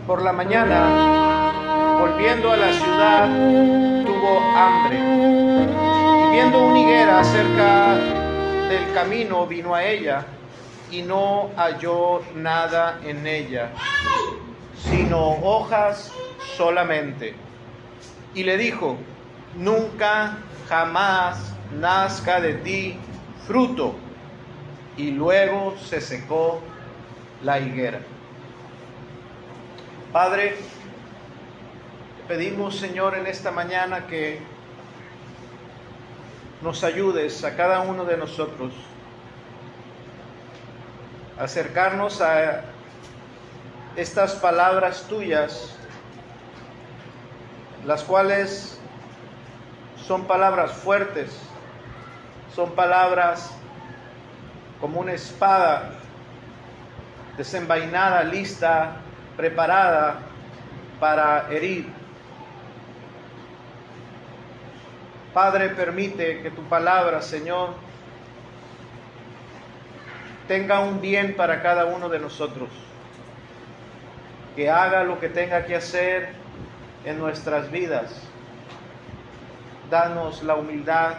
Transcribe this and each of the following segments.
Por la mañana, volviendo a la ciudad, tuvo hambre. Y viendo una higuera cerca del camino, vino a ella y no halló nada en ella, sino hojas solamente. Y le dijo: nunca jamás nazca de ti fruto. Y luego se secó la higuera. Padre, te pedimos, Señor, en esta mañana que nos ayudes a cada uno de nosotros a acercarnos a estas palabras tuyas, las cuales son palabras fuertes, son palabras como una espada desenvainada, lista, preparada para herir. Padre, permite que tu palabra, Señor, tenga un bien para cada uno de nosotros, que haga lo que tenga que hacer en nuestras vidas. Danos la humildad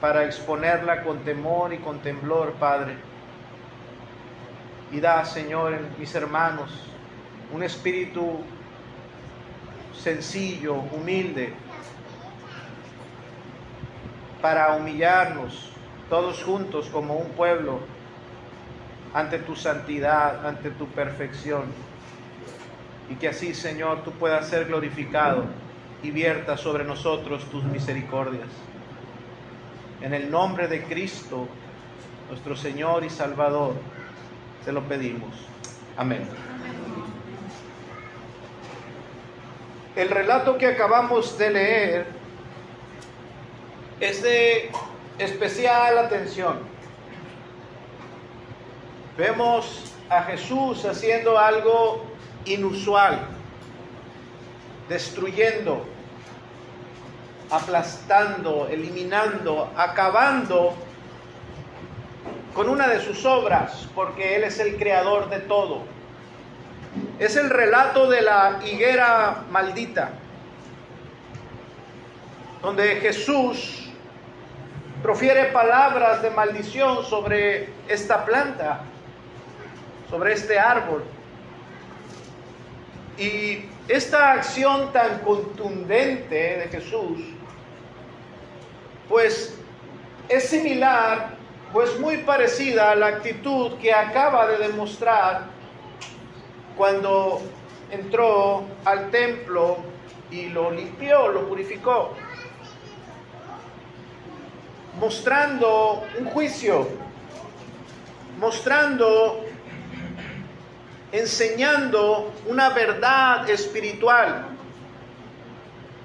para exponerla con temor y con temblor, Padre. Y da, Señor, en mis hermanos un espíritu sencillo, humilde, para humillarnos todos juntos como un pueblo ante tu santidad, ante tu perfección. Y que así, Señor, tú puedas ser glorificado y vierta sobre nosotros tus misericordias. En el nombre de Cristo, nuestro Señor y Salvador, te lo pedimos. Amén. El relato que acabamos de leer es de especial atención. Vemos a Jesús haciendo algo inusual, destruyendo, aplastando, eliminando, acabando con una de sus obras, porque Él es el creador de todo. Es el relato de la higuera maldita, donde Jesús profiere palabras de maldición sobre esta planta, sobre este árbol. Y esta acción tan contundente de Jesús, pues es similar, pues muy parecida a la actitud que acaba de demostrar cuando entró al templo y lo limpió, lo purificó, mostrando un juicio, enseñando una verdad espiritual.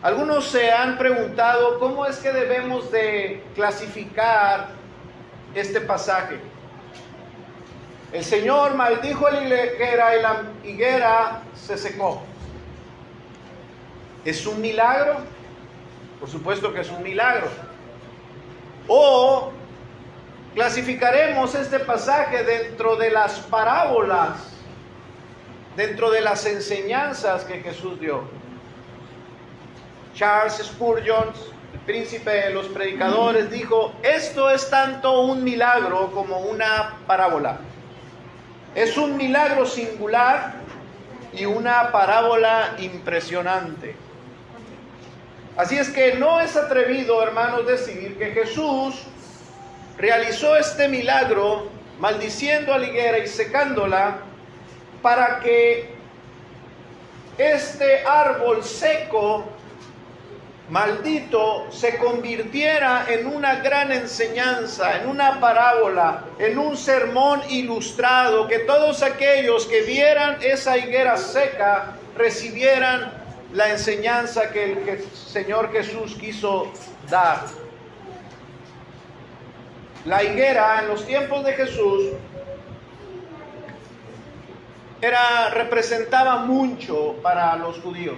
Algunos se han preguntado cómo es que debemos de clasificar este pasaje. El Señor maldijo la higuera y la higuera se secó. ¿Es un milagro? Por supuesto que es un milagro. O clasificaremos este pasaje dentro de las parábolas, dentro de las enseñanzas que Jesús dio. Charles Spurgeon, el príncipe de los predicadores, dijo: esto es tanto un milagro como una parábola. Es un milagro singular y una parábola impresionante. Así es que no es atrevido, hermanos, decir que Jesús realizó este milagro maldiciendo a la higuera y secándola para que este árbol seco, maldito, se convirtiera en una gran enseñanza, en una parábola, en un sermón ilustrado, que todos aquellos que vieran esa higuera seca recibieran la enseñanza que el Señor Jesús quiso dar. La higuera en los tiempos de Jesús representaba mucho para los judíos.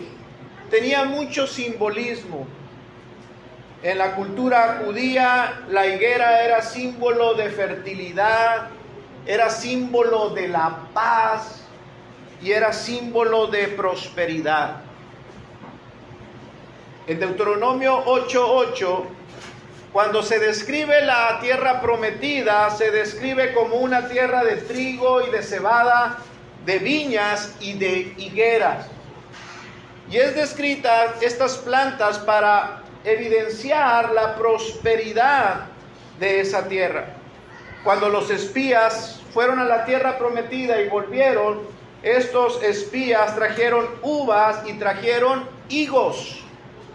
Tenía mucho simbolismo. En la cultura judía, la higuera era símbolo de fertilidad, era símbolo de la paz, y era símbolo de prosperidad. En Deuteronomio 8:8, cuando se describe la tierra prometida, se describe como una tierra de trigo y de cebada, de viñas y de higueras. Y es descrita estas plantas para evidenciar la prosperidad de esa tierra. Cuando los espías fueron a la tierra prometida y volvieron, estos espías trajeron uvas y trajeron higos.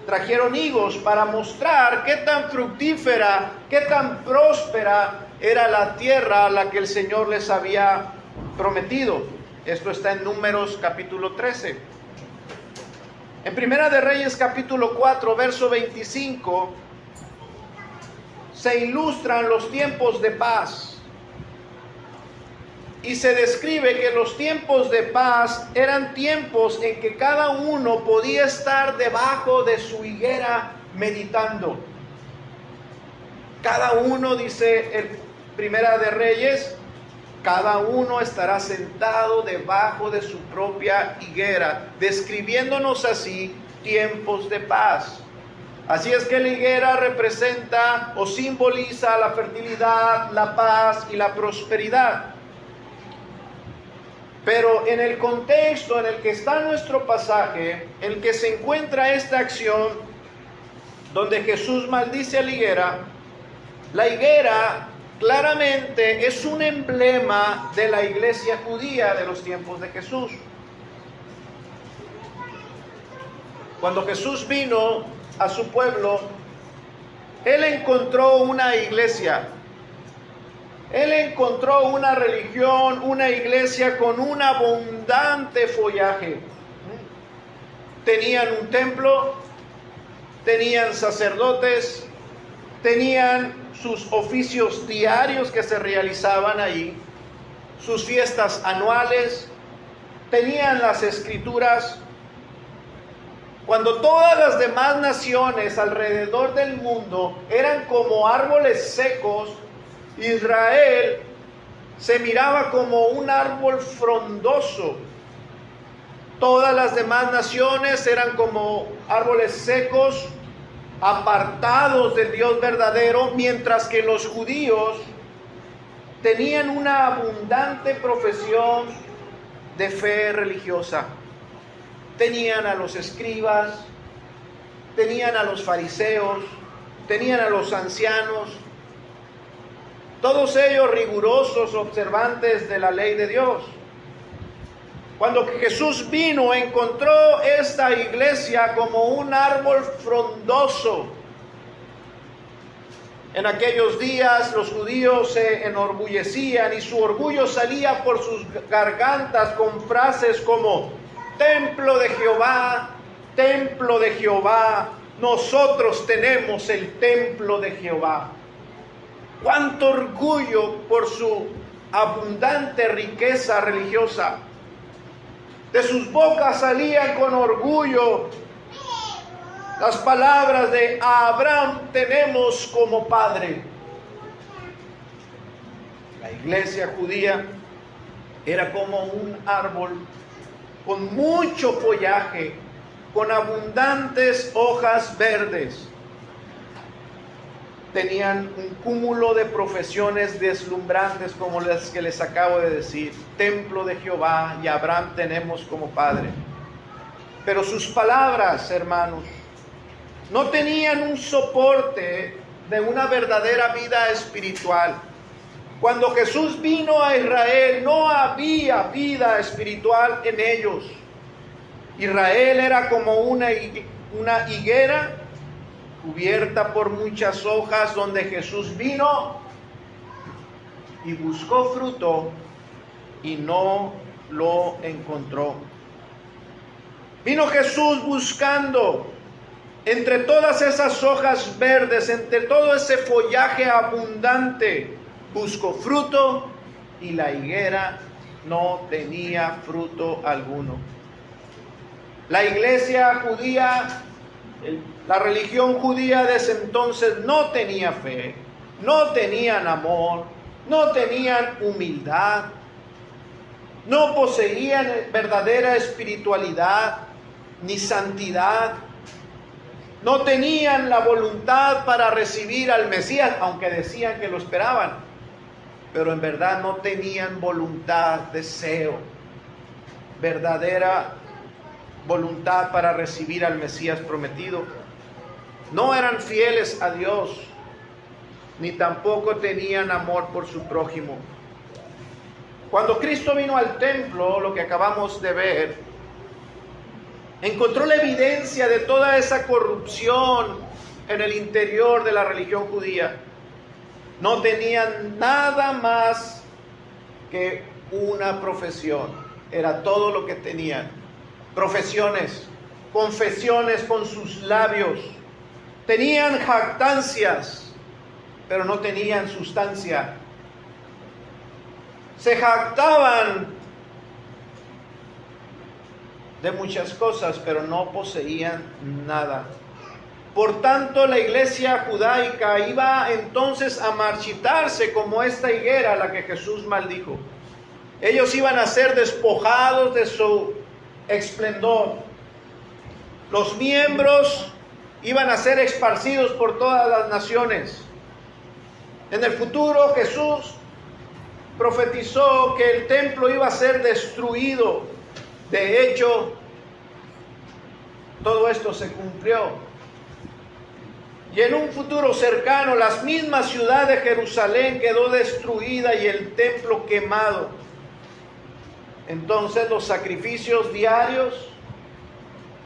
Trajeron higos para mostrar qué tan fructífera, qué tan próspera era la tierra a la que el Señor les había prometido. Esto está en Números capítulo 13. En Primera de Reyes capítulo 4, verso 25, se ilustran los tiempos de paz. Y se describe que los tiempos de paz eran tiempos en que cada uno podía estar debajo de su higuera meditando. Cada uno, dice en Primera de Reyes, cada uno estará sentado debajo de su propia higuera, describiéndonos así tiempos de paz. Así es que la higuera representa o simboliza la fertilidad, la paz y la prosperidad. Pero en el contexto en el que está nuestro pasaje, en el que se encuentra esta acción, donde Jesús maldice a la higuera claramente es un emblema de la iglesia judía de los tiempos de Jesús. Cuando Jesús vino a su pueblo, Él encontró una iglesia. Él encontró una religión, una iglesia con un abundante follaje. Tenían un templo, tenían sacerdotes, tenían sus oficios diarios que se realizaban ahí, sus fiestas anuales, tenían las escrituras. Cuando todas las demás naciones alrededor del mundo eran como árboles secos, Israel se miraba como un árbol frondoso. Todas las demás naciones eran como árboles secos, apartados del Dios verdadero, mientras que los judíos tenían una abundante profesión de fe religiosa. Tenían a los escribas, tenían a los fariseos, tenían a los ancianos, todos ellos rigurosos observantes de la ley de Dios. Cuando Jesús vino, encontró esta iglesia como un árbol frondoso. En aquellos días los judíos se enorgullecían y su orgullo salía por sus gargantas con frases como: templo de Jehová, nosotros tenemos el templo de Jehová. Cuánto orgullo por su abundante riqueza religiosa. De sus bocas salían con orgullo las palabras de: a Abraham tenemos como padre. La iglesia judía era como un árbol con mucho follaje, con abundantes hojas verdes. Tenían un cúmulo de profesiones deslumbrantes como las que les acabo de decir: templo de Jehová y Abraham tenemos como padre. Pero sus palabras, hermanos, no tenían un soporte de una verdadera vida espiritual. Cuando Jesús vino a Israel, no había vida espiritual en ellos. Israel era como una higuera cubierta por muchas hojas, donde Jesús vino y buscó fruto y no lo encontró. Vino Jesús buscando entre todas esas hojas verdes, entre todo ese follaje abundante, buscó fruto y la higuera no tenía fruto alguno. La iglesia judía, la religión judía de ese entonces no tenía fe, no tenían amor, no tenían humildad. no poseían verdadera espiritualidad ni santidad, no tenían la voluntad para recibir al Mesías, aunque decían que lo esperaban, pero en verdad no tenían voluntad, deseo, verdadera voluntad para recibir al Mesías prometido. No eran fieles a Dios, ni tampoco tenían amor por su prójimo. Cuando Cristo vino al templo, lo que acabamos de ver, encontró la evidencia de toda esa corrupción en el interior de la religión judía. No tenían nada más que una profesión. Era todo lo que tenían. Profesiones, confesiones con sus labios. Tenían jactancias, pero no tenían sustancia. Se jactaban de muchas cosas, pero no poseían nada. Por tanto, la iglesia judaica iba entonces a marchitarse como esta higuera a la que Jesús maldijo. Ellos iban a ser despojados de su esplendor. Los miembros iban a ser esparcidos por todas las naciones. En el futuro Jesús profetizó que el templo iba a ser destruido. De hecho, todo esto se cumplió. Y en un futuro cercano, la misma ciudad de Jerusalén quedó destruida y el templo quemado. Entonces los sacrificios diarios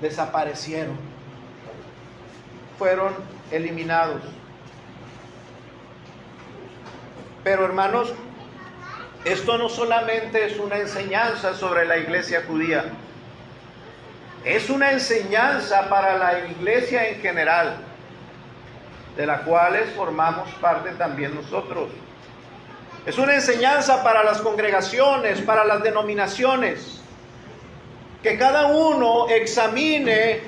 desaparecieron, fueron eliminados. Pero hermanos, esto no solamente es una enseñanza sobre la iglesia judía, es una enseñanza para la iglesia en general, de la cual formamos parte también nosotros. Es una enseñanza para las congregaciones, para las denominaciones, que cada uno examine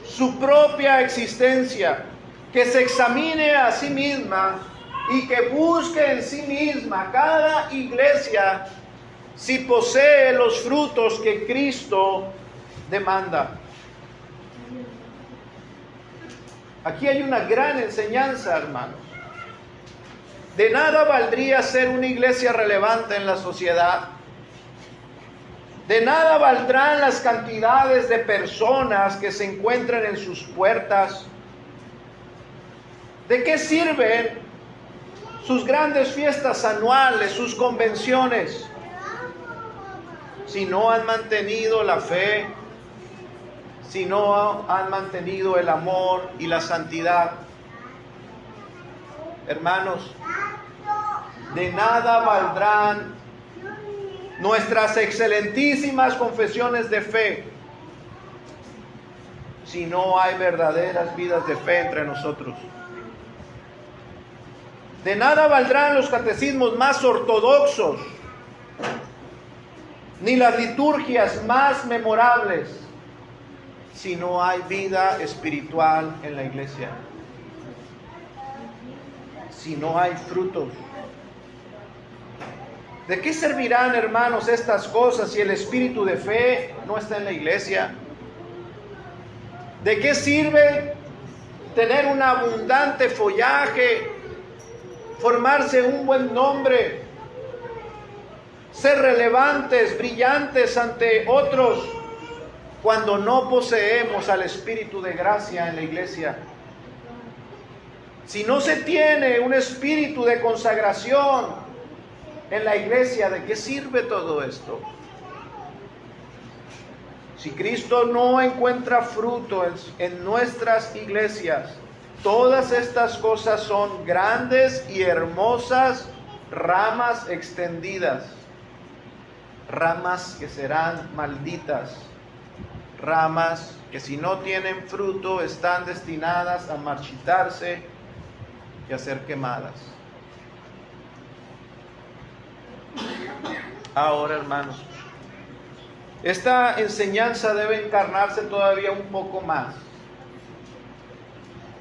su propia existencia, que se examine a sí misma y que busque en sí misma cada iglesia si posee los frutos que Cristo demanda. Aquí hay una gran enseñanza, hermanos. De nada valdría ser una iglesia relevante en la sociedad. De nada valdrán las cantidades de personas que se encuentran en sus puertas. ¿De qué sirven sus grandes fiestas anuales, sus convenciones, si no han mantenido la fe, si no han mantenido el amor y la santidad? Hermanos, de nada valdrán nuestras excelentísimas confesiones de fe si no hay verdaderas vidas de fe entre nosotros. De nada valdrán los catecismos más ortodoxos, ni las liturgias más memorables, si no hay vida espiritual en la iglesia, si no hay frutos. ¿De qué servirán, hermanos, estas cosas si el espíritu de fe no está en la iglesia? ¿De qué sirve tener un abundante follaje, formarse un buen nombre, ser relevantes, brillantes ante otros, cuando no poseemos al Espíritu de gracia en la iglesia? Si no se tiene un espíritu de consagración en la iglesia, ¿de qué sirve todo esto? Si Cristo no encuentra fruto en nuestras iglesias, todas estas cosas son grandes y hermosas ramas extendidas, ramas que serán malditas, ramas que si no tienen fruto están destinadas a marchitarse y a ser quemadas. Ahora, hermanos, esta enseñanza debe encarnarse todavía un poco más,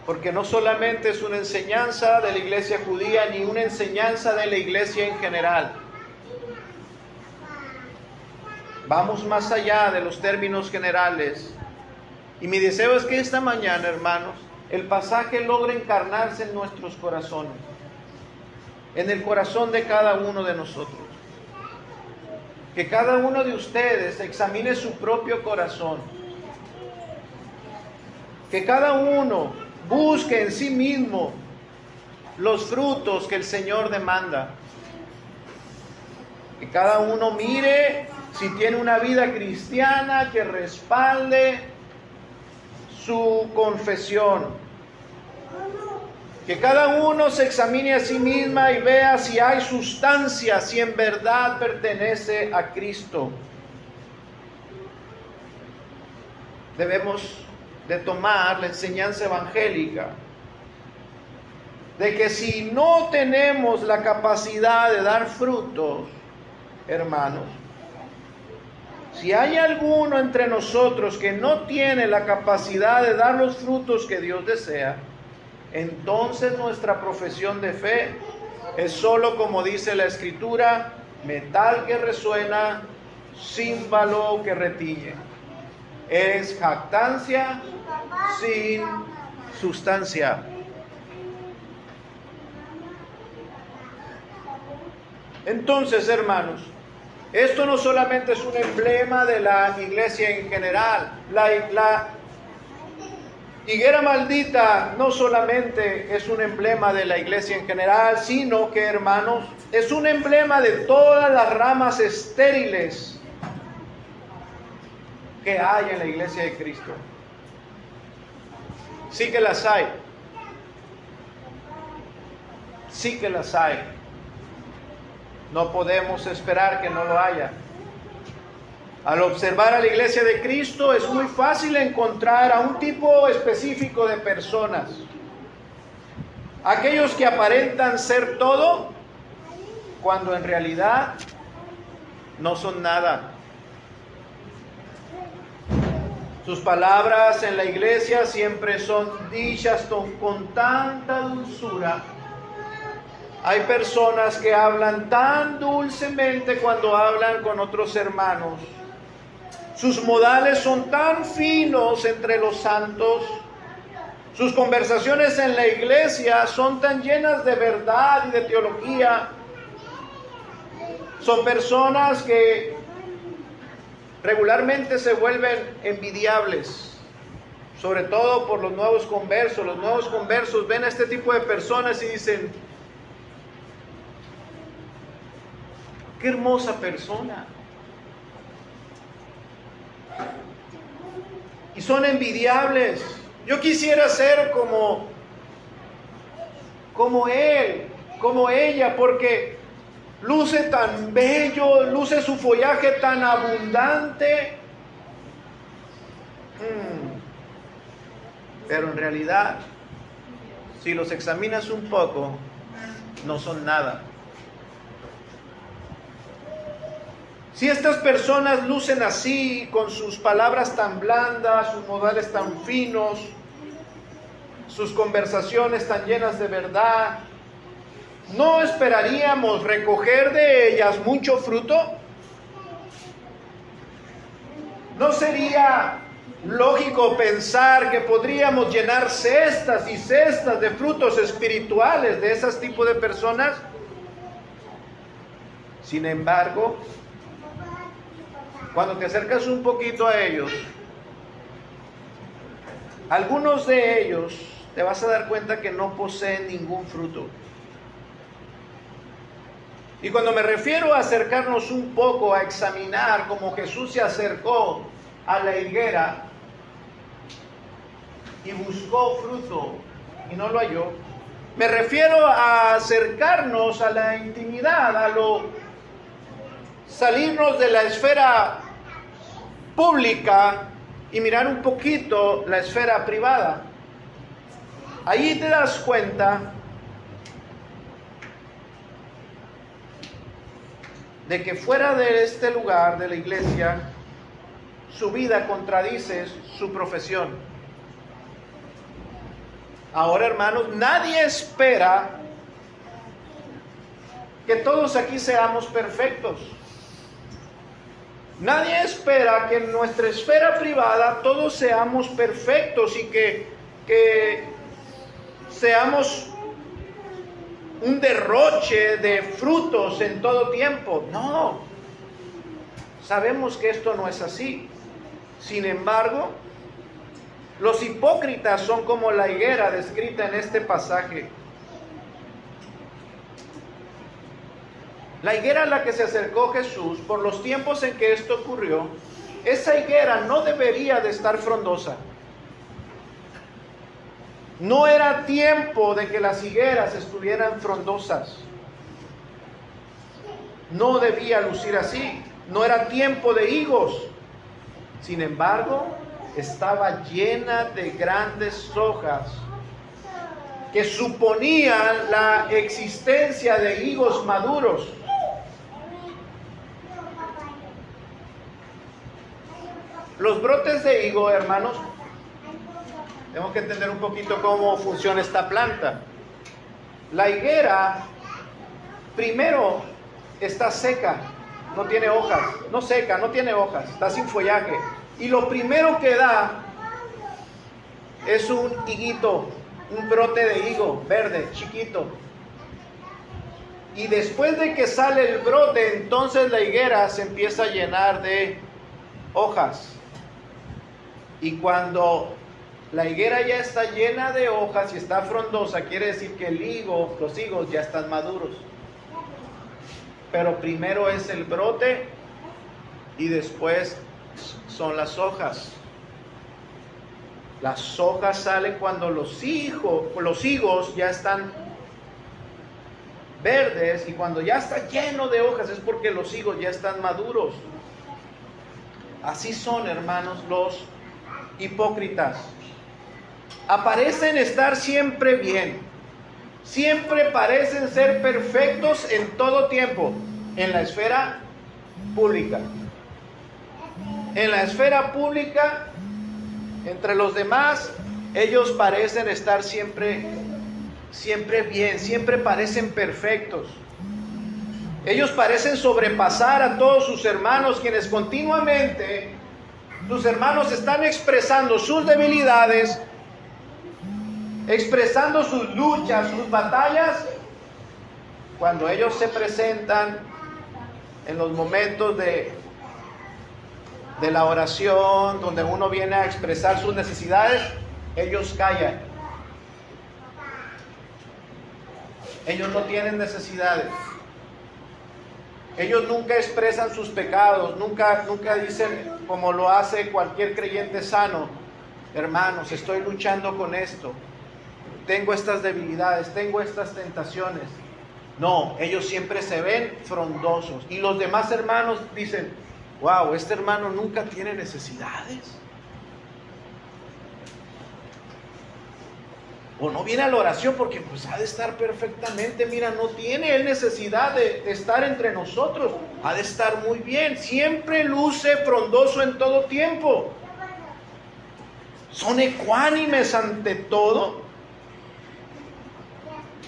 porque no solamente es una enseñanza de la iglesia judía, ni una enseñanza de la iglesia en general. Vamos más allá de los términos generales. Y mi deseo es que esta mañana, hermanos, el pasaje logre encarnarse en nuestros corazones, en el corazón de cada uno de nosotros. Que cada uno de ustedes examine su propio corazón. Que cada uno busque en sí mismo los frutos que el Señor demanda. Que cada uno mire si tiene una vida cristiana que respalde su confesión. Que cada uno se examine a sí misma y vea si hay sustancia, si en verdad pertenece a Cristo. Debemos de tomar la enseñanza evangélica de que si no tenemos la capacidad de dar frutos, hermanos, si hay alguno entre nosotros que no tiene la capacidad de dar los frutos que Dios desea, entonces nuestra profesión de fe es solo, como dice la Escritura, metal que resuena, címbalo que retiñe. Es jactancia sin sustancia. Entonces, hermanos, esto no solamente es un emblema de la iglesia en general. La higuera maldita no solamente es un emblema de la iglesia en general, sino que, hermanos, es un emblema de todas las ramas estériles que hay en la iglesia de Cristo. Sí que las hay. Sí que las hay. No podemos esperar que no lo haya. Al observar a la iglesia de Cristo es muy fácil encontrar a un tipo específico de personas. Aquellos que aparentan ser todo cuando en realidad no son nada. Sus palabras en la iglesia siempre son dichas con tanta dulzura. Hay personas que hablan tan dulcemente cuando hablan con otros hermanos. Sus modales son tan finos entre los santos. Sus conversaciones en la iglesia son tan llenas de verdad y de teología. Son personas que regularmente se vuelven envidiables, sobre todo por los nuevos conversos. Los nuevos conversos ven a este tipo de personas y dicen: ¡qué hermosa persona! Y son envidiables. Yo quisiera ser como él, como ella, porque luce tan bello, luce su follaje tan abundante. Pero en realidad, si los examinas un poco, no son nada. Si estas personas lucen así, con sus palabras tan blandas, sus modales tan finos, sus conversaciones tan llenas de verdad, ¿no esperaríamos recoger de ellas mucho fruto? ¿No sería lógico pensar que podríamos llenar cestas y cestas de frutos espirituales de ese tipo de personas? Sin embargo, cuando te acercas un poquito a ellos, algunos de ellos te vas a dar cuenta que no poseen ningún fruto. Y cuando me refiero a acercarnos un poco, a examinar como Jesús se acercó a la higuera y buscó fruto y no lo halló, me refiero a acercarnos a la intimidad, salirnos de la esfera pública y mirar un poquito la esfera privada. Ahí te das cuenta de que fuera de este lugar, de la iglesia, su vida contradice su profesión. Ahora, hermanos, nadie espera que todos aquí seamos perfectos. Nadie espera que en nuestra esfera privada todos seamos perfectos y que seamos un derroche de frutos en todo tiempo. No, sabemos que esto no es así. Sin embargo, los hipócritas son como la higuera descrita en este pasaje. La higuera a la que se acercó Jesús, por los tiempos en que esto ocurrió, esa higuera no debería de estar frondosa. No era tiempo de que las higueras estuvieran frondosas. No debía lucir así. No era tiempo de higos. Sin embargo, estaba llena de grandes hojas que suponían la existencia de higos maduros. Los brotes de higo, hermanos, tenemos que entender un poquito cómo funciona esta planta. La higuera, primero, está seca, no tiene hojas, no seca, no tiene hojas, está sin follaje. Y lo primero que da es un higuito, un brote de higo verde, chiquito. Y después de que sale el brote, entonces la higuera se empieza a llenar de hojas. Y cuando la higuera ya está llena de hojas y está frondosa, quiere decir que los higos ya están maduros. Pero primero es el brote y después son las hojas. Las hojas salen cuando los higos ya están verdes, y cuando ya está lleno de hojas es porque los higos ya están maduros. Así son, hermanos, los hipócritas. Aparecen estar siempre bien, siempre parecen ser perfectos en todo tiempo, en la esfera pública. En la esfera pública, entre los demás, ellos parecen estar siempre bien, siempre parecen perfectos. Ellos parecen sobrepasar a todos sus hermanos, quienes continuamente, sus hermanos están expresando sus debilidades, expresando sus luchas, sus batallas, cuando ellos se presentan en los momentos de la oración, donde uno viene a expresar sus necesidades, ellos callan. Ellos no tienen necesidades. Ellos nunca expresan sus pecados, nunca dicen, como lo hace cualquier creyente sano: hermanos, estoy luchando con esto, tengo estas debilidades, tengo estas tentaciones. No, ellos siempre se ven frondosos. Y los demás hermanos dicen: wow, este hermano nunca tiene necesidades. O no viene a la oración porque pues ha de estar perfectamente. Mira, no tiene él necesidad de estar entre nosotros. Ha de estar muy bien. Siempre luce frondoso en todo tiempo. Son ecuánimes ante todo.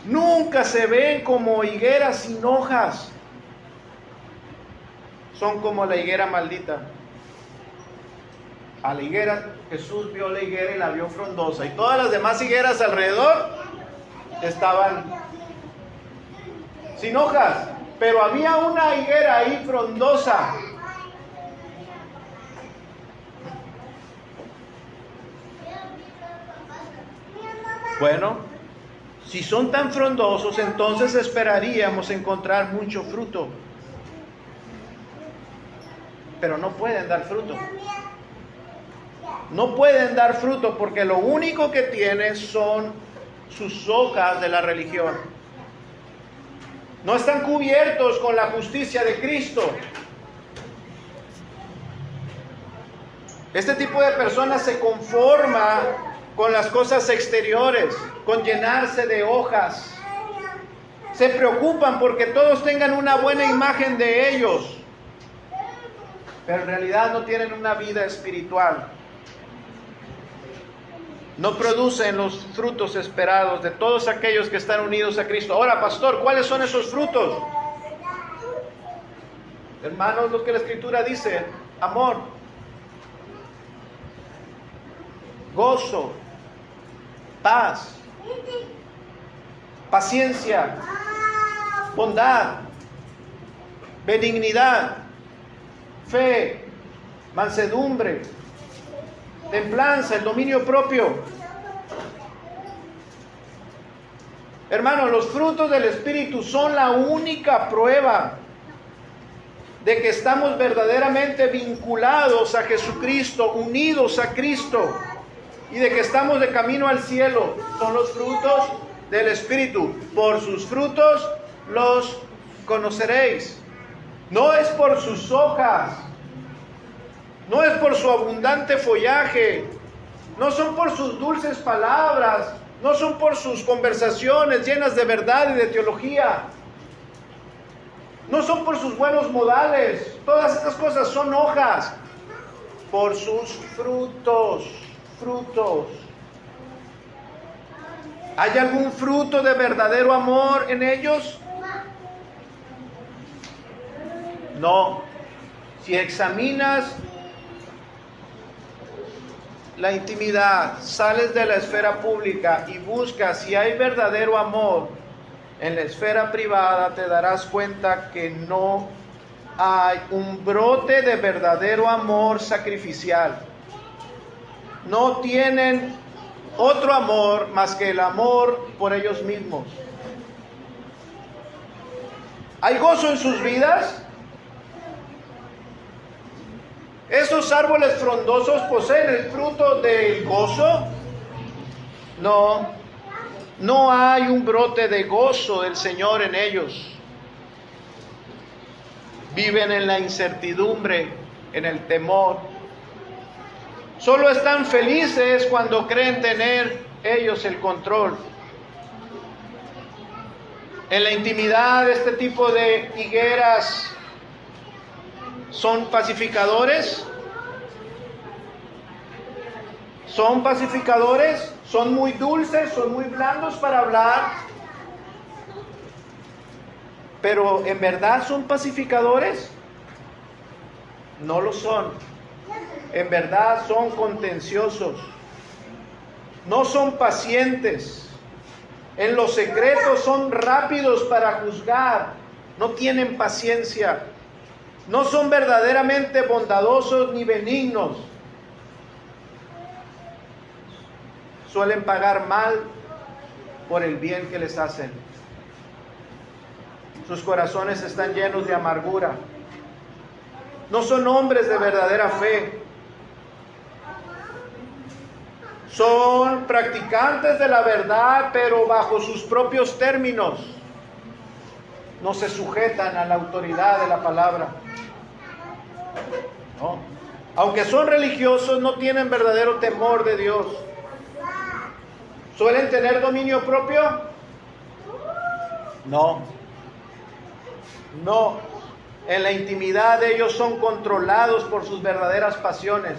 Nunca se ven como higueras sin hojas. Son como la higuera maldita. A la higuera, Jesús vio la higuera y la vio frondosa, y todas las demás higueras alrededor estaban sin hojas, pero había una higuera ahí frondosa. Bueno, si son tan frondosos, entonces esperaríamos encontrar mucho fruto, pero no pueden dar fruto. No pueden dar fruto porque lo único que tienen son sus hojas de la religión. No están cubiertos con la justicia de Cristo. Este tipo de personas se conforma con las cosas exteriores, con llenarse de hojas. Se preocupan porque todos tengan una buena imagen de ellos, pero en realidad no tienen una vida espiritual. No producen los frutos esperados de todos aquellos que están unidos a Cristo. Ahora, pastor, ¿cuáles son esos frutos? Hermanos, lo que la Escritura dice: amor, gozo, paz, paciencia, bondad, benignidad, fe, mansedumbre, templanza, el dominio propio. Hermanos, los frutos del Espíritu son la única prueba de que estamos verdaderamente vinculados a Jesucristo, unidos a Cristo, y de que estamos de camino al cielo. Son los frutos del Espíritu. Por sus frutos los conoceréis. No es por sus hojas, no es por su abundante follaje, no son por sus dulces palabras, no son por sus conversaciones llenas de verdad y de teología, no son por sus buenos modales. Todas estas cosas son hojas. Por sus frutos. ¿Hay algún fruto de verdadero amor en ellos? No. Si examinas la intimidad, sales de la esfera pública y buscas si hay verdadero amor en la esfera privada, te darás cuenta que no hay un brote de verdadero amor sacrificial. No tienen otro amor más que el amor por ellos mismos. ¿Hay gozo en sus vidas? ¿Esos árboles frondosos poseen el fruto del gozo? No. No hay un brote de gozo del Señor en ellos. Viven en la incertidumbre, en el temor. Solo están felices cuando creen tener ellos el control. En la intimidad, este tipo de higueras son pacificadores. Son pacificadores, son muy dulces, son muy blandos para hablar. Pero ¿en verdad son pacificadores? No lo son. En verdad son contenciosos. No son pacientes. En los secretos son rápidos para juzgar. No tienen paciencia. No son verdaderamente bondadosos ni benignos. Suelen pagar mal por el bien que les hacen. Sus corazones están llenos de amargura. No son hombres de verdadera fe. Son practicantes de la verdad, pero bajo sus propios términos. No se sujetan a la autoridad de la palabra. No. Aunque son religiosos, no tienen verdadero temor de Dios. ¿Suelen tener dominio propio? No. No. En la intimidad ellos son controlados por sus verdaderas pasiones.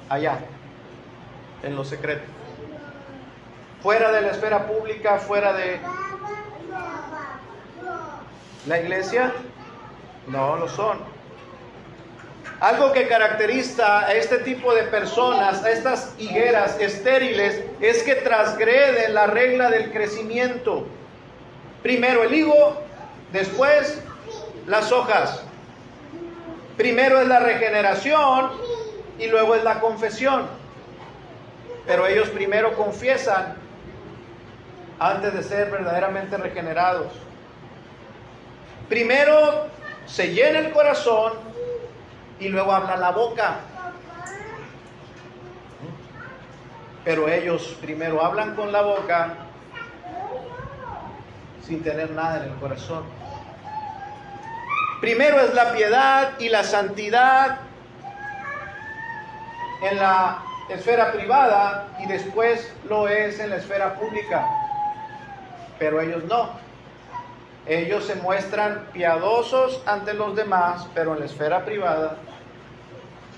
Allá, en lo secreto. Fuera de la esfera pública, fuera de la iglesia, no lo son. Algo que caracteriza a este tipo de personas, a estas higueras estériles, es que transgreden la regla del crecimiento. Primero el higo, después las hojas. Primero es la regeneración y luego es la confesión. Pero ellos primero confiesan antes de ser verdaderamente regenerados. Primero se llena el corazón y luego habla la boca. Pero ellos primero hablan con la boca sin tener nada en el corazón. Primero es la piedad y la santidad en la esfera privada y después lo es en la esfera pública. Pero ellos no. Ellos se muestran piadosos ante los demás, pero en la esfera privada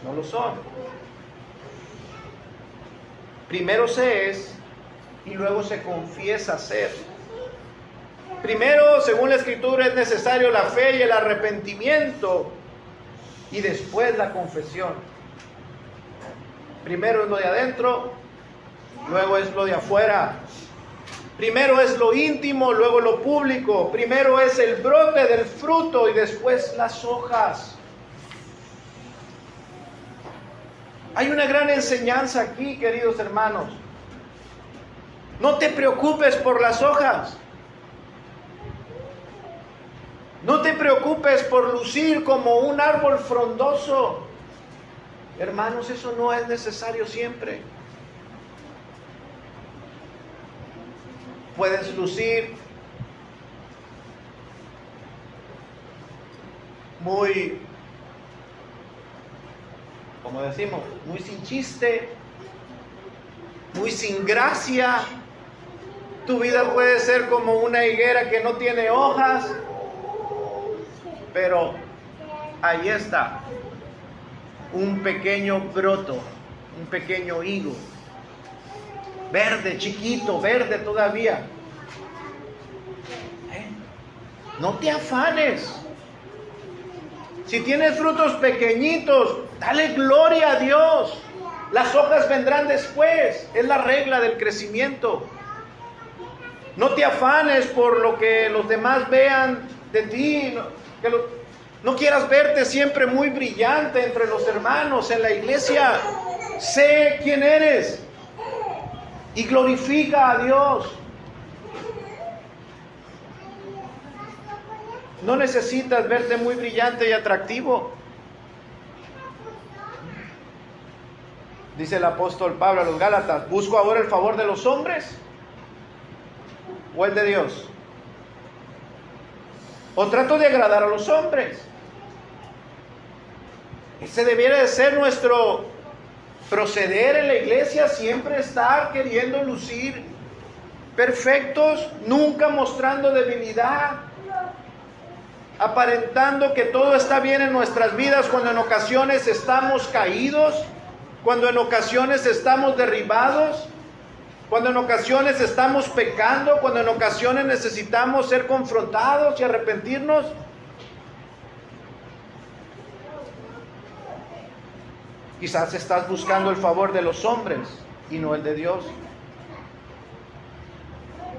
no lo son. Primero se es y luego se confiesa ser. Primero, según la Escritura, es necesario la fe y el arrepentimiento, y después la confesión. Primero es lo de adentro, luego es lo de afuera. Primero es lo íntimo, luego lo público. Primero es el brote del fruto y después las hojas. Hay una gran enseñanza aquí, queridos hermanos. No te preocupes por las hojas. No te preocupes por lucir como un árbol frondoso. Hermanos, eso no es necesario siempre. Puedes lucir muy, como decimos, muy sin chiste, muy sin gracia. Tu vida puede ser como una higuera que no tiene hojas, pero ahí está, un pequeño broto, un pequeño higo, verde, chiquito, verde todavía. No te afanes. Si tienes frutos pequeñitos, dale gloria a Dios. Las hojas vendrán después. Es la regla del crecimiento. No te afanes por lo que los demás vean de ti. No quieras verte siempre muy brillante entre los hermanos en la iglesia. Sé quién eres y glorifica a Dios. No necesitas verte muy brillante y atractivo. Dice el apóstol Pablo a los Gálatas: ¿busco ahora el favor de los hombres o el de Dios? ¿O trato de agradar a los hombres? Ese debiera de ser nuestro proceder en la iglesia, siempre estar queriendo lucir perfectos, nunca mostrando debilidad, aparentando que todo está bien en nuestras vidas cuando en ocasiones estamos caídos, cuando en ocasiones estamos derribados, cuando en ocasiones estamos pecando, cuando en ocasiones necesitamos ser confrontados y arrepentirnos. Quizás estás buscando el favor de los hombres y no el de Dios.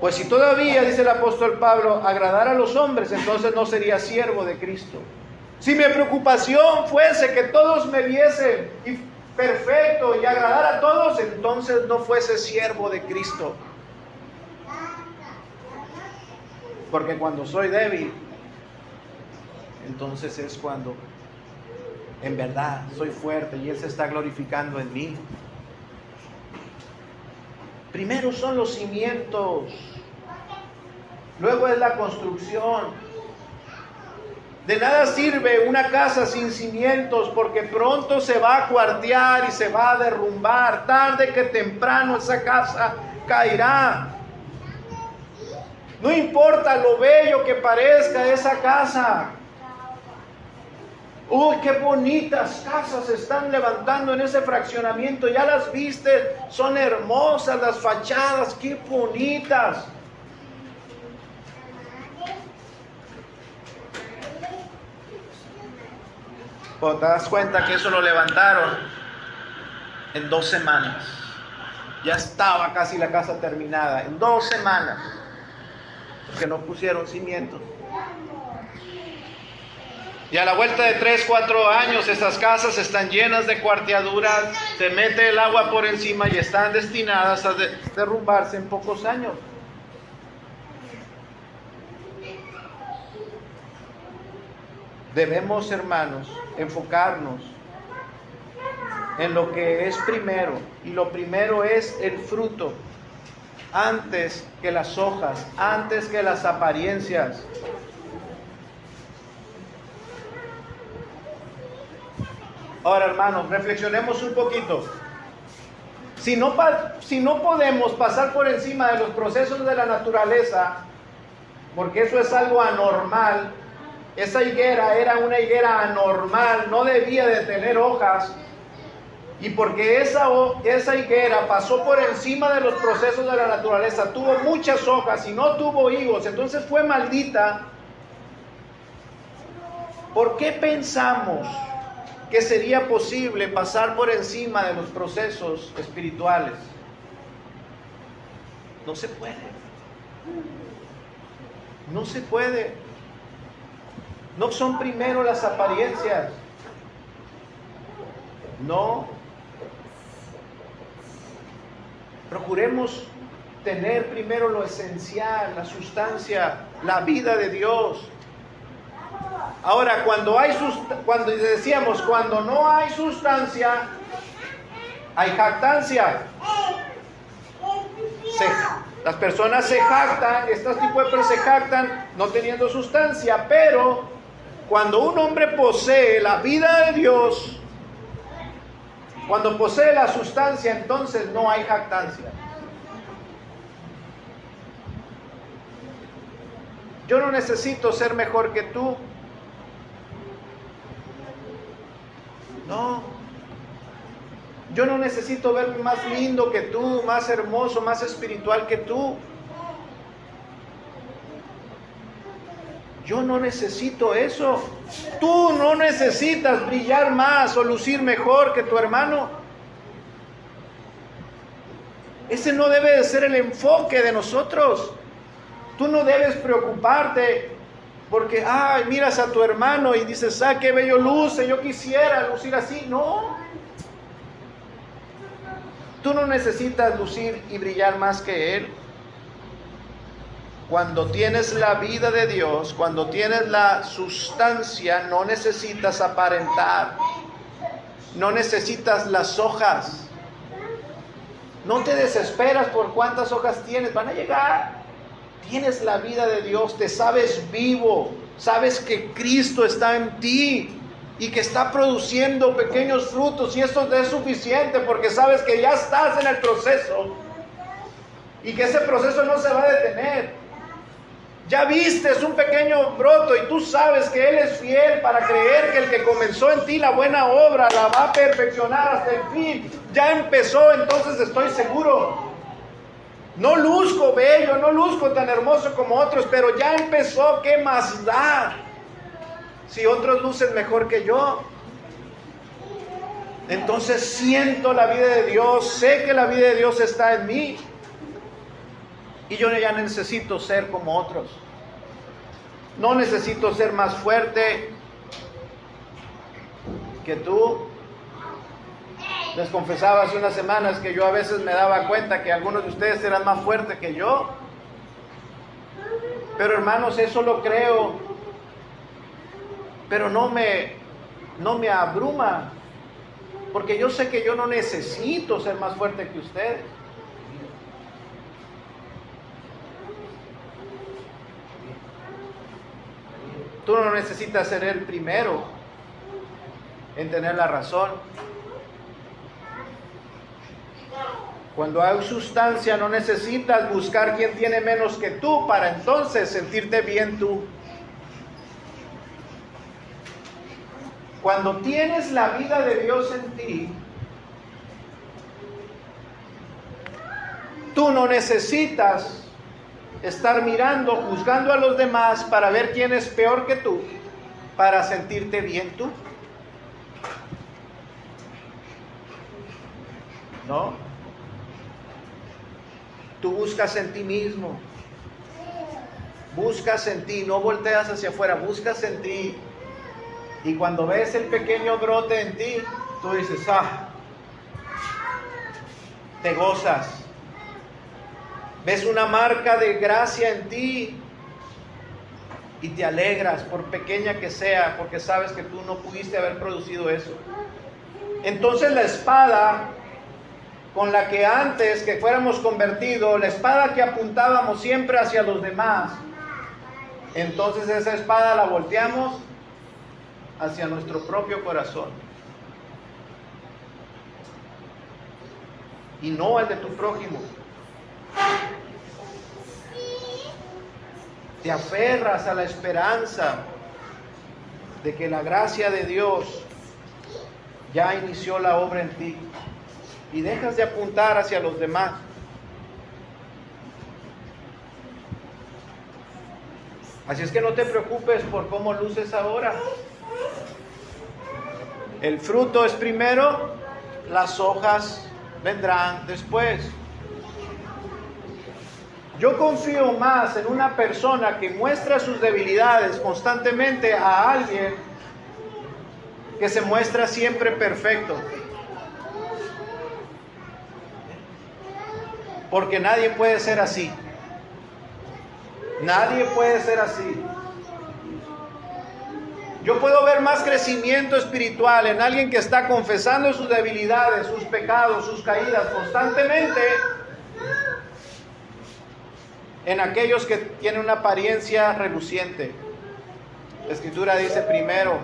Pues si todavía, dice el apóstol Pablo, agradar a los hombres, entonces no sería siervo de Cristo. Si mi preocupación fuese que todos me viesen y perfecto y agradar a todos, entonces no fuese siervo de Cristo. Porque cuando soy débil, entonces es cuando en verdad soy fuerte y Él se está glorificando en mí. Primero son los cimientos, luego es la construcción. De nada sirve una casa sin cimientos, porque pronto se va a cuartear y se va a derrumbar. Tarde que temprano esa casa caerá. No importa lo bello que parezca esa casa. ¡Uy, qué bonitas casas se están levantando en ese fraccionamiento! Ya las viste, son hermosas las fachadas, qué bonitas. Pero te das cuenta que eso lo levantaron en 2 semanas. Ya estaba casi la casa terminada, en 2 semanas, porque no pusieron cimientos. Y a la vuelta de 3, 4 años, esas casas están llenas de cuarteaduras, se mete el agua por encima y están destinadas a derrumbarse en pocos años. Debemos, hermanos, enfocarnos en lo que es primero, y lo primero es el fruto, antes que las hojas, antes que las apariencias. Ahora, hermanos, reflexionemos un poquito. Si no podemos pasar por encima de los procesos de la naturaleza, porque eso es algo anormal, esa higuera era una higuera anormal, no debía de tener hojas. Y porque esa higuera pasó por encima de los procesos de la naturaleza, tuvo muchas hojas y no tuvo higos, entonces fue maldita. ¿Por qué pensamos que sería posible pasar por encima de los procesos espirituales? No se puede. No se puede. No son primero las apariencias. No. Procuremos tener primero lo esencial, la sustancia, la vida de Dios. Ahora, cuando no hay sustancia, hay jactancia. Las personas se jactan, estos tipos de personas se jactan no teniendo sustancia, pero cuando un hombre posee la vida de Dios, cuando posee la sustancia, entonces no hay jactancia. Yo no necesito ser mejor que tú. No. Yo no necesito verme más lindo que tú, más hermoso, más espiritual que tú. Yo no necesito eso. Tú no necesitas brillar más o lucir mejor que tu hermano. Ese no debe de ser el enfoque de nosotros. Tú no debes preocuparte porque, miras a tu hermano y dices, qué bello luce, yo quisiera lucir así. No. Tú no necesitas lucir y brillar más que él. Cuando tienes la vida de Dios, cuando tienes la sustancia, no necesitas aparentar. No necesitas las hojas. No te desesperas por cuántas hojas tienes, van a llegar. Tienes la vida de Dios, te sabes vivo, sabes que Cristo está en ti y que está produciendo pequeños frutos, y esto te es suficiente porque sabes que ya estás en el proceso y que ese proceso no se va a detener. Ya viste, es un pequeño broto y tú sabes que Él es fiel para creer que el que comenzó en ti la buena obra la va a perfeccionar hasta el fin. Ya empezó, entonces estoy seguro. No luzco bello, no luzco tan hermoso como otros, pero ya empezó. ¿Qué más da si otros lucen mejor que yo? Entonces siento la vida de Dios, sé que la vida de Dios está en mí, y yo ya necesito ser como otros. No necesito ser más fuerte que tú. Les confesaba hace unas semanas que yo a veces me daba cuenta que algunos de ustedes eran más fuertes que yo. Pero hermanos, eso lo creo. Pero no me abruma. Porque yo sé que yo no necesito ser más fuerte que ustedes. Tú no necesitas ser el primero en tener la razón. Cuando hay sustancia, no necesitas buscar quién tiene menos que tú para entonces sentirte bien tú. Cuando tienes la vida de Dios en ti, tú no necesitas estar mirando, juzgando a los demás para ver quién es peor que tú, para sentirte bien tú. ¿No? Tú buscas en ti mismo. Buscas en ti, no volteas hacia afuera, buscas en ti. Y cuando ves el pequeño brote en ti, tú dices, te gozas. Ves una marca de gracia en ti y te alegras, por pequeña que sea, porque sabes que tú no pudiste haber producido eso. Entonces la espada con la que antes que fuéramos convertidos, la espada que apuntábamos siempre hacia los demás, entonces esa espada la volteamos hacia nuestro propio corazón y no al de tu prójimo. Te aferras a la esperanza de que la gracia de Dios ya inició la obra en ti y dejas de apuntar hacia los demás. Así es que no te preocupes por cómo luces ahora. El fruto es primero, las hojas vendrán después. Yo confío más en una persona que muestra sus debilidades constantemente a alguien que se muestra siempre perfecto. Porque nadie puede ser así. Nadie puede ser así. Yo puedo ver más crecimiento espiritual en alguien que está confesando sus debilidades, sus pecados, sus caídas constantemente, en aquellos que tienen una apariencia reluciente. La Escritura dice primero,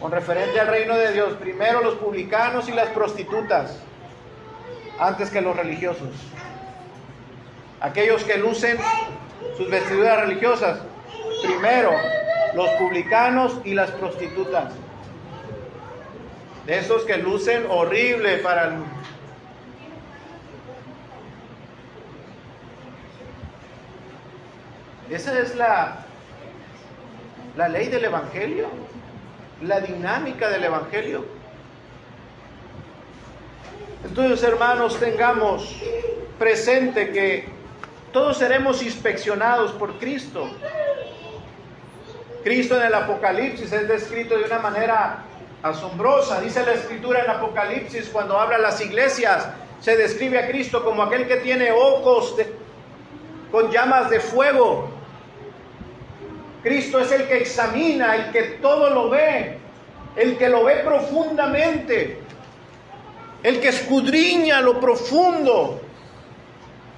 con referente al reino de Dios, primero los publicanos y las prostitutas, antes que los religiosos. Aquellos que lucen sus vestiduras religiosas, primero los publicanos y las prostitutas. De esos que lucen horrible para el... Esa es la ley del Evangelio, la dinámica del Evangelio. Entonces, hermanos, tengamos presente que todos seremos inspeccionados por Cristo. Cristo en el Apocalipsis es descrito de una manera asombrosa. Dice la Escritura en Apocalipsis, cuando habla a las iglesias, se describe a Cristo como aquel que tiene ojos con llamas de fuego. Cristo es el que examina, el que todo lo ve, el que lo ve profundamente, el que escudriña lo profundo,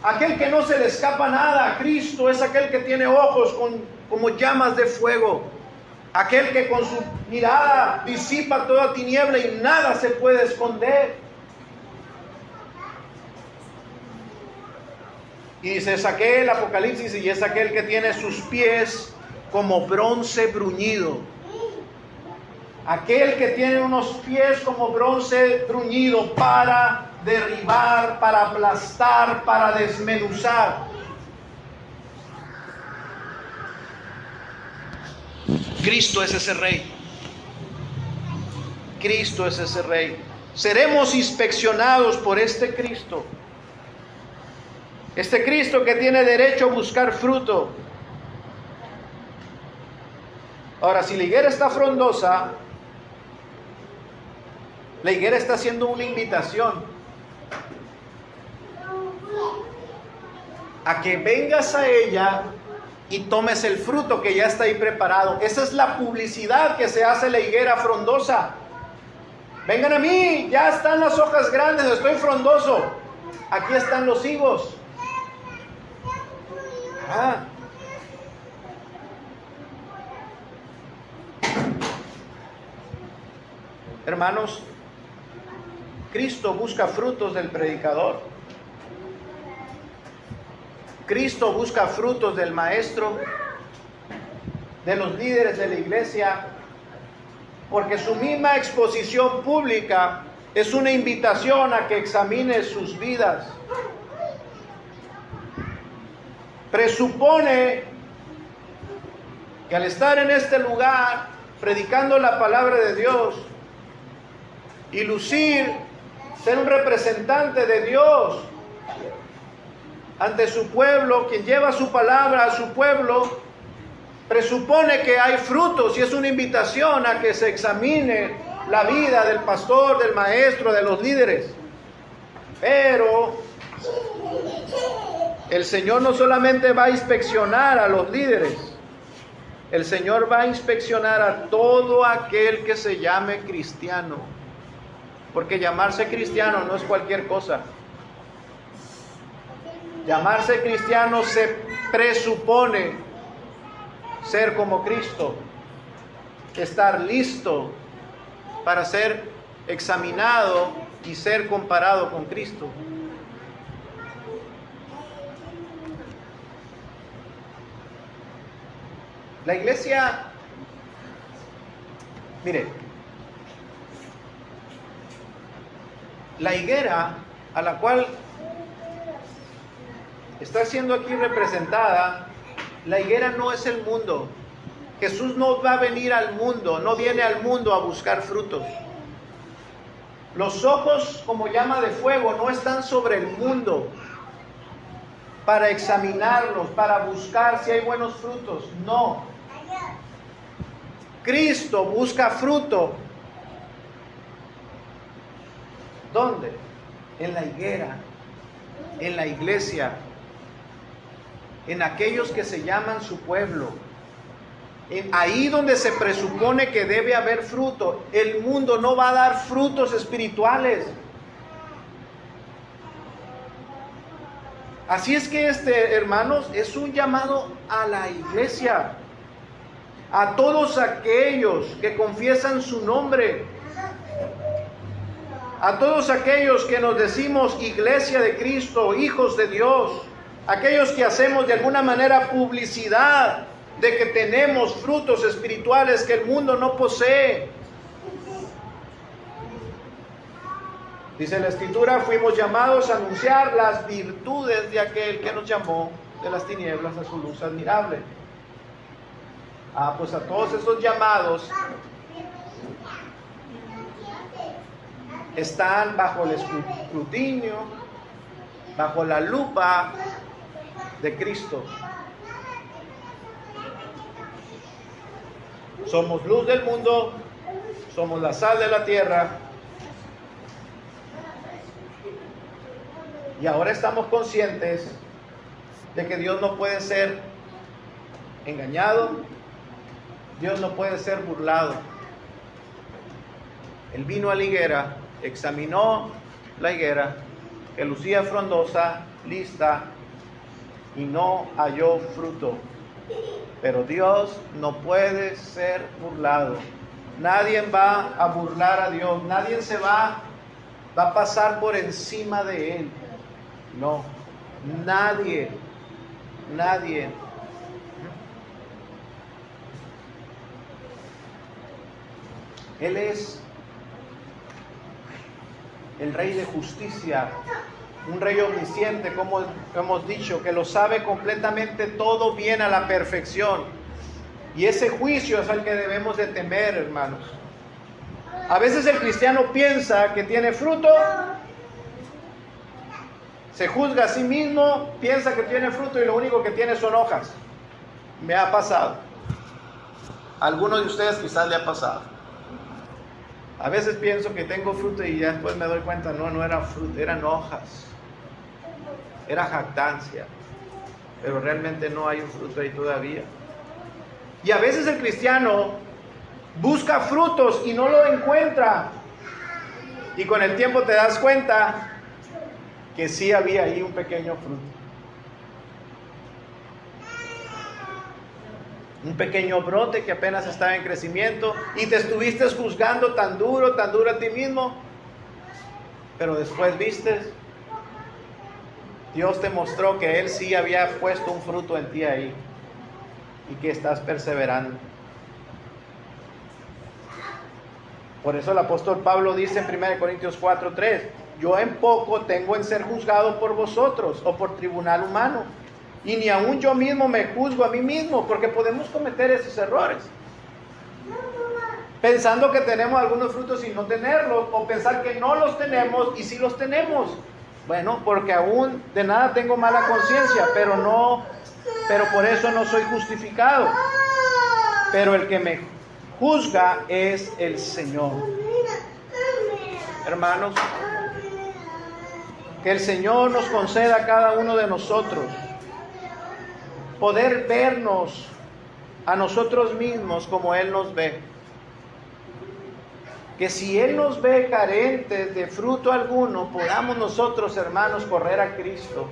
aquel que no se le escapa nada. Cristo es aquel que tiene ojos como llamas de fuego, aquel que con su mirada disipa toda tiniebla y nada se puede esconder. Y dice, es aquel, Apocalipsis, y es aquel que tiene sus pies como bronce bruñido. Aquel que tiene unos pies como bronce bruñido para derribar, para aplastar, para desmenuzar. Cristo es ese rey. Cristo es ese rey. Seremos inspeccionados por este Cristo. Este Cristo que tiene derecho a buscar fruto. Ahora, si la higuera está frondosa, la higuera está haciendo una invitación a que vengas a ella y tomes el fruto que ya está ahí preparado. Esa es la publicidad que se hace la higuera frondosa. Vengan a mí, ya están las hojas grandes, estoy frondoso. Aquí están los higos. Hermanos, Cristo busca frutos del predicador. Cristo busca frutos del maestro, de los líderes de la iglesia, porque su misma exposición pública es una invitación a que examine sus vidas. Presupone que al estar en este lugar, predicando la palabra de Dios, y lucir, ser un representante de Dios ante su pueblo, quien lleva su palabra a su pueblo, presupone que hay frutos y es una invitación a que se examine la vida del pastor, del maestro, de los líderes. Pero el Señor no solamente va a inspeccionar a los líderes, el Señor va a inspeccionar a todo aquel que se llame cristiano. Porque llamarse cristiano no es cualquier cosa. Llamarse cristiano se presupone ser como Cristo, estar listo para ser examinado y ser comparado con Cristo. La iglesia Mire, la higuera a la cual está siendo aquí representada, la higuera no es el mundo. Jesús no va a venir al mundo, no viene al mundo a buscar frutos. Los ojos como llama de fuego no están sobre el mundo para examinarlos, para buscar si hay buenos frutos. No. Cristo busca fruto. ¿Dónde? En la higuera, en la iglesia, en aquellos que se llaman su pueblo. Ahí donde se presupone que debe haber fruto. El mundo no va a dar frutos espirituales. Así es que hermanos, es un llamado a la iglesia, a todos aquellos que confiesan su nombre, a todos aquellos que nos decimos iglesia de Cristo, hijos de Dios, aquellos que hacemos de alguna manera publicidad de que tenemos frutos espirituales que el mundo no posee. Dice la Escritura, fuimos llamados a anunciar las virtudes de aquel que nos llamó de las tinieblas a su luz admirable. Pues a todos esos llamados están bajo el escrutinio, bajo la lupa de Cristo. Somos luz del mundo, somos la sal de la tierra. Y ahora estamos conscientes de que Dios no puede ser engañado, Dios no puede ser burlado. Él vino a la higuera, examinó la higuera, que lucía frondosa, lista, y no halló fruto. Pero Dios no puede ser burlado. Nadie va a burlar a Dios. Nadie va a pasar por encima de Él. No, nadie. Él es el Rey de justicia, un Rey omnisciente, como hemos dicho, que lo sabe completamente todo bien a la perfección. Y ese juicio es al que debemos de temer, hermanos. A veces el cristiano piensa que tiene fruto, se juzga a sí mismo, piensa que tiene fruto y lo único que tiene son hojas. Me ha pasado. A algunos de ustedes quizás le ha pasado. A veces pienso que tengo fruto y ya después me doy cuenta, no era fruto, eran hojas. Era jactancia. Pero realmente no hay un fruto ahí todavía. Y a veces el cristiano busca frutos y no lo encuentra. Y con el tiempo te das cuenta que sí había ahí un pequeño fruto. Un pequeño brote que apenas estaba en crecimiento y te estuviste juzgando tan duro a ti mismo, pero después viste, Dios te mostró que Él sí había puesto un fruto en ti ahí y que estás perseverando. Por eso el apóstol Pablo dice en 1 Corintios 4:3, yo en poco tengo en ser juzgado por vosotros o por tribunal humano. Y ni aún yo mismo me juzgo a mí mismo, porque podemos cometer esos errores. Pensando que tenemos algunos frutos y no tenerlos, o pensar que no los tenemos y sí los tenemos. Bueno, porque aún de nada tengo mala conciencia, pero por eso no soy justificado. Pero el que me juzga es el Señor. Hermanos, que el Señor nos conceda a cada uno de nosotros poder vernos a nosotros mismos como Él nos ve. Que si Él nos ve carentes de fruto alguno, podamos nosotros, hermanos, correr a Cristo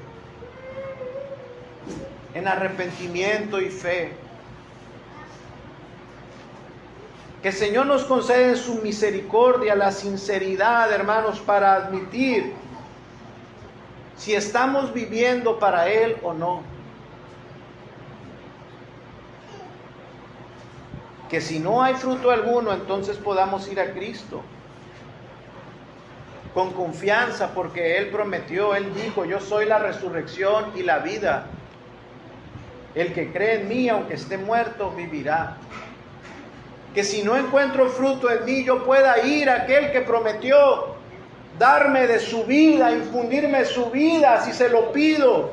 en arrepentimiento y fe. Que el Señor nos conceda en su misericordia la sinceridad, hermanos, para admitir si estamos viviendo para Él o no. que si no hay fruto alguno, entonces podamos ir a Cristo con confianza, porque Él prometió, Él dijo: yo soy la resurrección y la vida. El que cree en mí, aunque esté muerto, vivirá. Que si no encuentro fruto en mí, yo pueda ir a aquel que prometió darme de su vida, infundirme su vida, si se lo pido,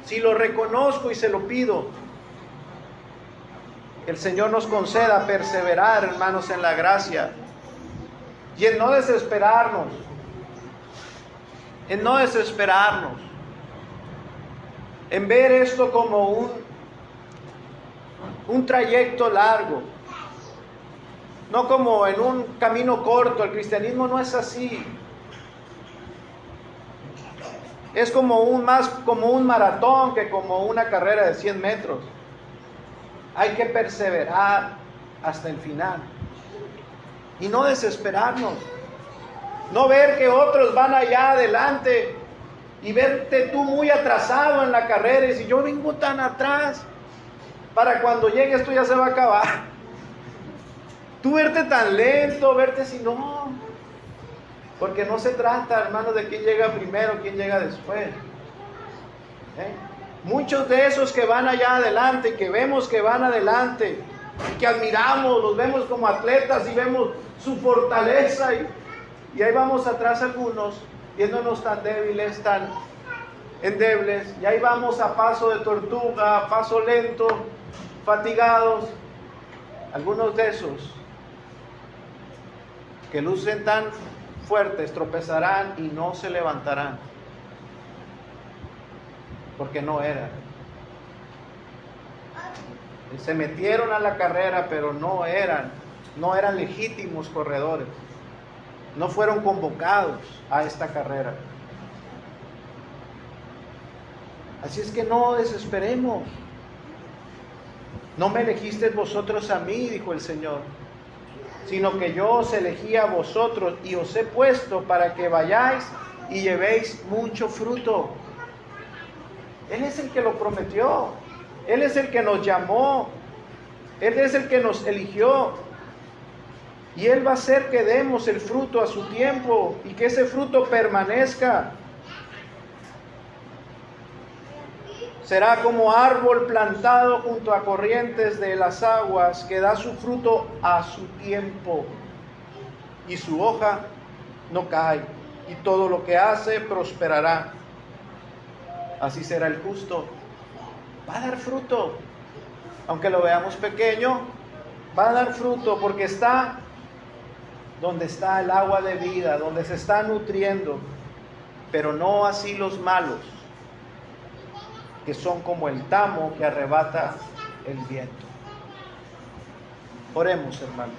si lo reconozco y se lo pido. El Señor nos conceda perseverar, hermanos, en la gracia, y en no desesperarnos, en ver esto como un trayecto largo, no como en un camino corto. El cristianismo no es así. Es más como un maratón que como una carrera de 100 metros. Hay que perseverar hasta el final y no desesperarnos. No ver que otros van allá adelante y verte tú muy atrasado en la carrera y decir: yo vengo tan atrás, para cuando llegue esto ya se va a acabar. Tú verte tan lento, verte así, no. Porque no se trata, hermanos, de quién llega primero, quién llega después. Muchos de esos que van allá adelante, que vemos que van adelante, y que admiramos, los vemos como atletas y vemos su fortaleza, y ahí vamos atrás algunos, viéndonos tan débiles, tan endebles, y ahí vamos a paso de tortuga, a paso lento, fatigados. Algunos de esos que lucen tan fuertes tropezarán y no se levantarán, porque no eran. Se metieron a la carrera, pero no eran legítimos corredores. No fueron convocados a esta carrera. Así es que no desesperemos. No me elegisteis vosotros a mí, dijo el Señor, sino que yo os elegí a vosotros y os he puesto para que vayáis y llevéis mucho fruto. Él es el que lo prometió. Él es el que nos llamó. Él es el que nos eligió. Y Él va a hacer que demos el fruto a su tiempo y que ese fruto permanezca. Será como árbol plantado junto a corrientes de las aguas, que da su fruto a su tiempo, y su hoja no cae, y todo lo que hace prosperará. Así será el justo. Va a dar fruto, aunque lo veamos pequeño, va a dar fruto, porque está donde está el agua de vida, donde se está nutriendo. Pero no así los malos, que son como el tamo que arrebata el viento. Oremos, hermanos.